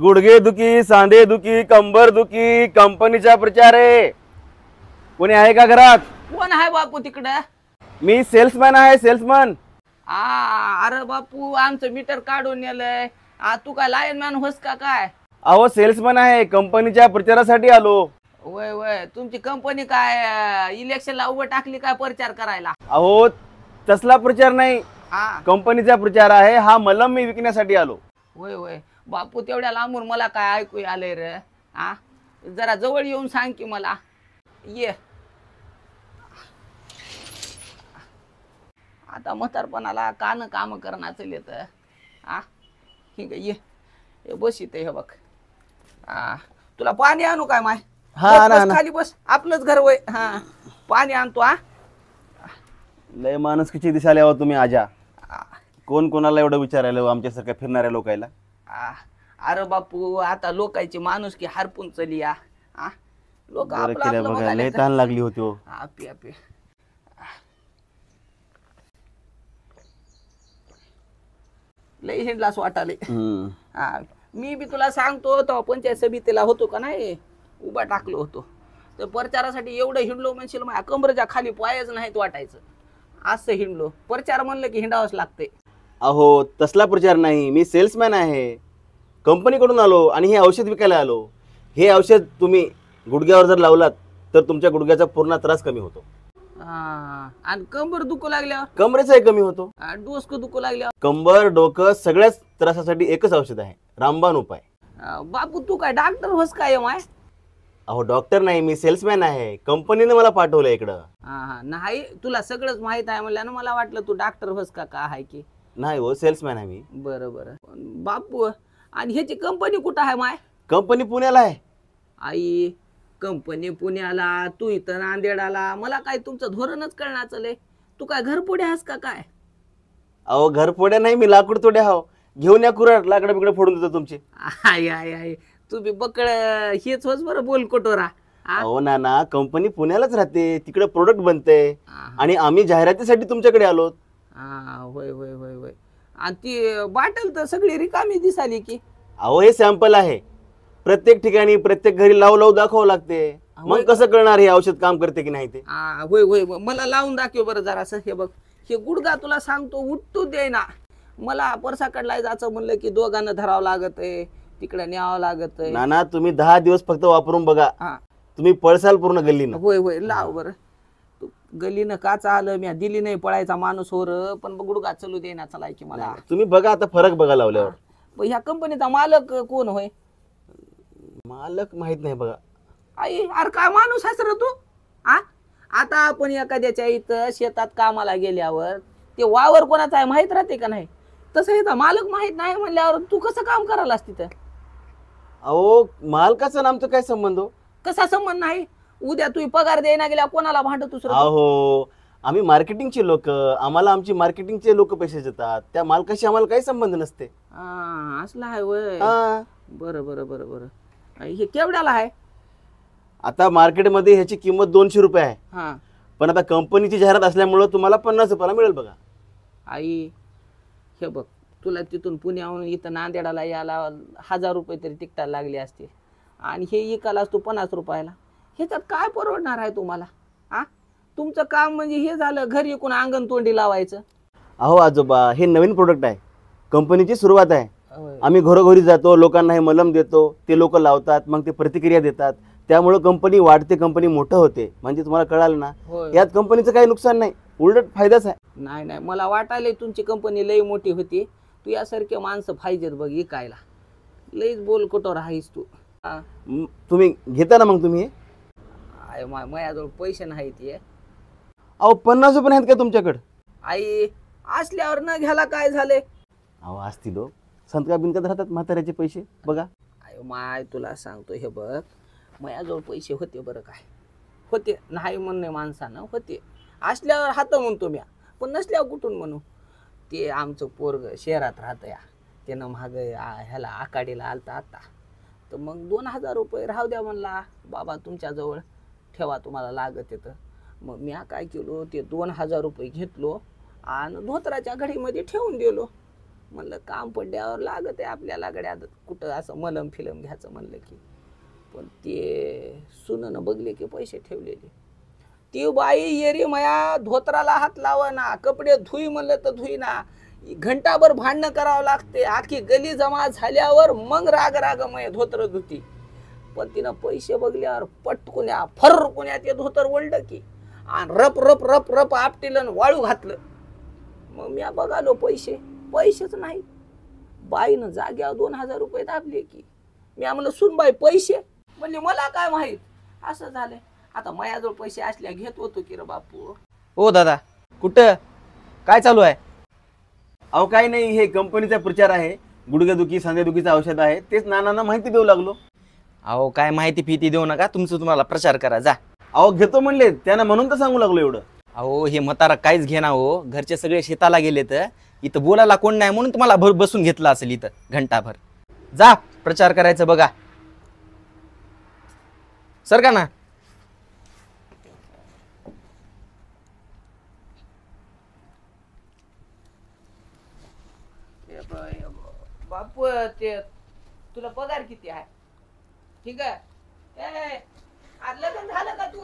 गुडघे दुखी, सांधे दुखी, कंबर दुखी, कंपनीचा प्रचार आहे. कोणी आहे का घरात? कोण आहे बापू तिकडं? मी सेल्समॅन आहे, सेल्समॅन. अरे बापू आमचं मीटर काढून नेलंय. तू काय लायनमॅन होस का काय? अहो सेल्समॅन आहे, कंपनीच्या प्रचारासाठी आलो. वय वय, तुमची कंपनी काय इलेक्शनला उभं टाकली काय प्रचार करायला? अहो तसला प्रचार नाही, हा कंपनीचा प्रचार आहे. हा मलम मी विकण्यासाठी आलो. वय वय बापू, तेवढ्या लांबून मला काय ऐकू आलंय रे? जरा जवळ येऊन सांग की मला. ये आता म्हातारपणाला कान काम करण्याचं येत. ठीक आहे, ये बस इथे. हे बघ, तुला पाणी आणू काय माय? हा बस, बस, खाली बस, आपलंच घर वय. पाणी आणतो. लय माणूस किती दिसायला हवा तुम्ही आजा. कोण कोणाला एवढं विचारायला आमच्यासारख्या फिरणाऱ्या लोकायला? अरे बापू, आता लोकांची माणूस की हरपून चली या. लोक बरं केलं बघा, लय ताण लागली होती हो. पे लय हिंडलास वाटाले. मी बी तुला सांगतो, तो पंचायत समितीला होतो का नाही, उभा टाकलो होतो, तर प्रचारासाठी एवढं हिंडलो म्हणशील माझ्या कमरेच्या खाली पायच नाहीत वाटायचं. असं हिंडलो. प्रचार म्हणलं की हिंडावंच लागते. अहो तसला प्रचार नाही, मी सेल्समॅन आहे, कंपनीकडून आलो आणि हे औषध विकायला आलो. हे औषध तुम्ही गुडघ्यावर जर लावलात तर तुमच्या गुडघ्याचा पूर्ण त्रास कमी होतो. आणि कंबर दुखू लागल्यावर? कमरेचाही कमी होतो. डोसकं दुखू लागल्यावर? कंबर डोकं सगळ्याच त्रासासाठी एकच औषध आहे, रामबाण उपाय. बापू तू काय डॉक्टर होस काय माय? अहो डॉक्टर नाही, मी सेल्समॅन आहे, कंपनीने मला पाठवलं इकडं. नाही, तुला सगळंच माहित आहे म्हणल्यानं मला वाटलं तू डॉक्टर होस का आहे की. नाही हो, सेल्समॅन आहे मी. बरं बरं बापू, आणि ह्याची कंपनी कुठं आहे माय? कंपनी पुण्याला आहे. आई, कंपनी पुण्याला, तू इथं नांदेडाला. मला काय तुमचं धोरणच कळणार चले. तू काय घरपुढे आहेस का काय? अहो घरपोड्या नाही, मी लाकूड तोड्या हाव. घेऊन या कुराड, लाकडं बिकडं फोडून देतो तुमचे. आय आय आय, तू बी बकळ हेच होस बरं बोल कोटोरा. अहो ना कंपनी पुण्यालाच राहते, तिकडे प्रोडक्ट बनते आणि आम्ही जाहिरातीसाठी तुमच्याकडे आलो. होय होय होय होय. आणि ती बाटल तर सगळी रिकामी दिसाली की. अहो हे सॅम्पल आहे, प्रत्येक ठिकाणी प्रत्येक घरी लावू लावू दाखवावं लागते. मग कसं कळणार हे औषध काम करते की नाही ते? होय होय, मला लावून दाखव बरं जरासं. हे बघ, हे गुडघा तुला सांगतो उठतो दे ना. मला परसाकडला जायचं म्हणलं की दोघांना धरावं लागत आहे, तिकडे न्यावं लागत आहे. ना तुम्ही 10 दिवस फक्त वापरून बघा, तुम्ही पळसाल पूर्ण गल्लीनं. होय होय, लाव बरं. तू गल्लीनं का चाललं, मी दिली नाही पळायचा माणूस होर, पण गुडघा चलू दे ना चलाय की मला. तुम्ही बघा आता फरक बघा लावल्यावर. ह्या कंपनीचा मालक कोण होय? मालक माहित नाही बघा. आई, अरे काय माणूस आहेस रे तू? आता आपण एखाद्याच्या इथं शेतात कामाला गेल्यावर ते वावर कोणाचा आहे माहित राहते का नाही? तसं हे मालक माहित नाही म्हणल्यावर तू कसं काम करायलास तिथं? अहो मालकाचं नामचं काय संबंध हो? कसा संबंध नाही? उद्या तू पगार द्यायला गेल्या कोणाला भांडत दुसरं? अहो आम्ही मार्केटिंगचे लोक, आम्हाला आमची मार्केटिंगचे लोक पैसे देतात, त्या मालकाशी आम्हाला काही संबंध नसते. असला आहे वय. बरं बरं बरं बरं. हे केवढ्याला आहे? आता मार्केटमध्ये ह्याची किंमत 200 रुपये आहे, पण आता कंपनीची जाहिरात असल्यामुळे तुम्हाला 50 रुपयाला मिळेल बघा. आई हे बघ, तुला तिथून पुण्याहून इथं नांदेडाला यायला 1000 रुपये तरी तिकटायला लागले असते, आणि हे इकालास तू 50 रुपयाला. ह्याच्यात काय परवडणार आहे तुम्हाला? तुमचं काम म्हणजे हे झालं घरी एकूण अंगण तोंडी लावायचं. अहो आजोबा, हे नवीन प्रोडक्ट आहे, कंपनीची सुरुवात आहे. आम्ही घरोघरी जातो, लोकांना हे मलम देतो, ते लोक लावतात, मग ते प्रतिक्रिया देतात, त्यामुळे कंपनी वाढते, कंपनी मोठं होते. म्हणजे तुम्हाला कळालं ना, यात कंपनीचं काही नुकसान नाही, उलट फायदाच आहे. नाही नाही, मला वाटायला तुमची कंपनी लई मोठी होती. तू यासारखे माणसं पाहिजेत बघ इकायला. लईच बोल कुठं राहीस तू. तुम्ही घेता ना मग तुम्ही? माझ्याजवळ पैसे नाहीत. अहो 50 रुपये आहेत का तुमच्याकडे? आई, असल्यावर न घ्यायला काय झाले? अहो असतील हो, संतका बिनकात राहतात म्हाताऱ्याचे पैसे बघा. माय तुला सांगतो, हे बघ, माझ्याजवळ पैसे होते बरं, काय होते नाही म्हणणे माणसानं, होते. असल्यावर हात म्हणतो मी, पण नसल्यावर कुठून म्हणू? ते आमचं पोरग शहरात राहतं या, त्यानं महाग ह्याला आकाडीला आलता आता, तर मग 2000 रुपये राहू द्या म्हणला. बाबा तुमच्याजवळ ठेवा, तुम्हाला लागत येतं. मग मी काय केलो, ते 2000 रुपये घेतलो आणि धोत्राच्या घडीमध्ये ठेवून दिलो. म्हणलं काम पडल्यावर लागत आहे आपल्याला गड्या कुठं असं मलम फिलम घ्यायचं म्हणलं की. पण ते सुननं बघले की पैसे ठेवलेले. ती बाई येरी माया धोत्राला हात लावा ना, कपडे धुई म्हणलं तर धुई ना, घंटाभर भांडणं करावं लागते. आखी गली जमा झाल्यावर मग राग राग मय धोत्र धुती. पण तिनं पैसे बघल्यावर पटकुन्या फरकुन्या ते धोतर ओढलं की आणि रप रप रप रप आपटीलं वाळू घातलं. मग मी बघालो पैसेच नाही. बाईनं जाग्यावर 2000 रुपये दाबले की. मी म्हणलं सुनबाई पैसे, म्हणले मला काय माहित. असं झालं. आता माझ्याजवळ पैसे असल्या घेत होतो की रे बापू. ओ दादा, कुठं काय चालू आहे? अहो काही नाही, हे कंपनीचा प्रचार आहे. गुडघेदुखी सांधेदुखीचं औषध आहे, तेच नानांना माहिती देऊ लागलो. अहो काय माहिती फिती देऊ नका, तुमचं तुम्हाला प्रचार करा जा. अहो घेतो म्हणले त्यांना, म्हणून तर सांगू लागलो एवढं. अहो हे म्हातारा काहीच घेना हो, घरचे सगळे शेताला गेले तर इथं बोलायला कोण नाही म्हणून तुम्हाला भर बसून घेतलं असेल इथं घंटाभर. जा प्रचार करायचं बघा. सर का ना. बापू ते तुला पगार किती आहे? ठीक आहे. आज लग्न झालं का तू?